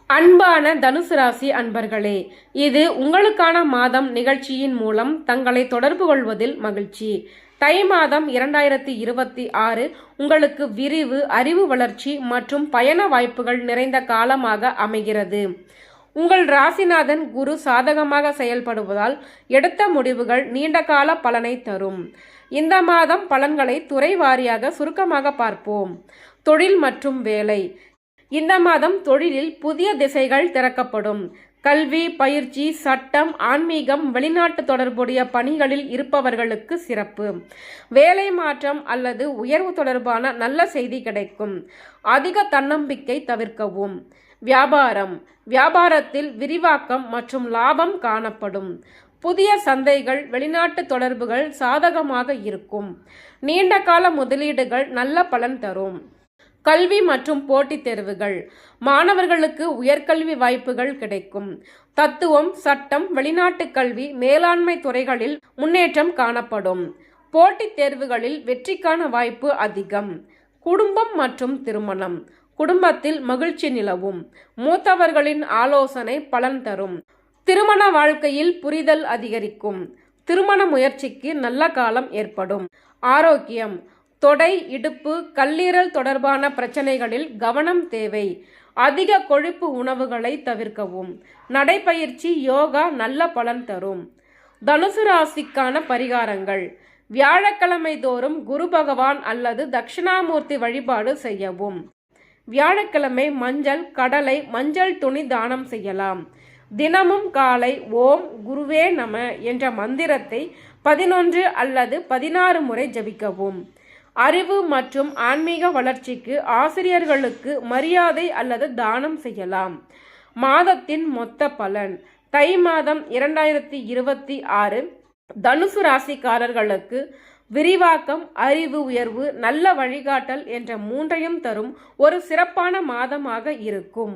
அன்பான தனுசு ராசி அன்பர்களே, இது உங்களுக்கான மாதம் நிகழ்ச்சியின் மூலம் தங்களை தொடர்பு கொள்வதில் மகிழ்ச்சி. தை மாதம் 2026 உங்களுக்கு விரிவு, அறிவு வளர்ச்சி மற்றும் பயண வாய்ப்புகள் நிறைந்த காலமாக அமைகிறது. உங்கள் ராசிநாதன் குரு சாதகமாக செயல்படுவதால் எடுத்த முடிவுகள் நீண்டகால பலனை தரும். இந்த மாதம் பலன்களை துறை வாரியாக சுருக்கமாக பார்ப்போம். தொழில் மற்றும் வேலை. இந்த மாதம் தொழிலில் புதிய திசைகள் திறக்கப்படும். கல்வி, பயிற்சி, சட்டம், ஆன்மீகம், வெளிநாட்டு தொடர்புடைய பணிகளில் இருப்பவர்களுக்கு சிறப்பு. வேலை மாற்றம் அல்லது உயர்வு தொடர்பான நல்ல செய்தி கிடைக்கும். அதிக தன்னம்பிக்கை தவிர்க்கவும். வியாபாரம். வியாபாரத்தில் விரிவாக்கம் மற்றும் லாபம் காணப்படும். புதிய சந்தைகள், வெளிநாட்டு தொடர்புகள் சாதகமாக இருக்கும். நீண்டகால முதலீடுகள் நல்ல பலன் தரும். கல்வி மற்றும் போட்டித் தேர்வுகள். மாணவர்களுக்கு உயர்கல்வி வாய்ப்புகள் கிடைக்கும். தத்துவம், சட்டம், வெளிநாட்டு கல்வி, மேலாண்மை துறைகளில் முன்னேற்றம் காணப்படும். போட்டித் தேர்வுகளில் வெற்றிக்கான வாய்ப்பு அதிகம். குடும்பம் மற்றும் திருமணம். குடும்பத்தில் மகிழ்ச்சி நிலவும். மூத்தவர்களின் ஆலோசனை பலன் தரும். திருமண வாழ்க்கையில் புரிதல் அதிகரிக்கும். திருமண முயற்சிக்கு நல்ல காலம் ஏற்படும். ஆரோக்கியம். தொடை, இடுப்பு, கல்லீரல் தொடர்பான பிரச்சனைகளில் கவனம் தேவை. அதிக கொழுப்பு உணவுகளை தவிர்க்கவும். நடைப்பயிற்சி, யோகா நல்ல பலன் தரும். தனுசு ராசிக்கான பரிகாரங்கள். வியாழக்கிழமை தோறும் குரு பகவான் அல்லது தட்சிணாமூர்த்தி வழிபாடு செய்யவும். வியாழக்கிழமை மஞ்சள், கடலை, மஞ்சள் துணி தானம் செய்யலாம். தினமும் காலை ஓம் குருவே நம என்ற மந்திரத்தை 11 அல்லது 16 முறை ஜபிக்கவும். அறிவு மற்றும் ஆன்மீக வளர்ச்சிக்கு ஆசிரியர்களுக்கு மரியாதை அல்லது தானம் செய்யலாம். மாதத்தின் மொத்த பலன். தை மாதம் 2026 தனுசு ராசிக்காரர்களுக்கு விரிவாக்கம், அறிவு உயர்வு, நல்ல வழிகாட்டல் என்ற மூன்றையும் தரும் ஒரு சிறப்பான மாதமாக இருக்கும்.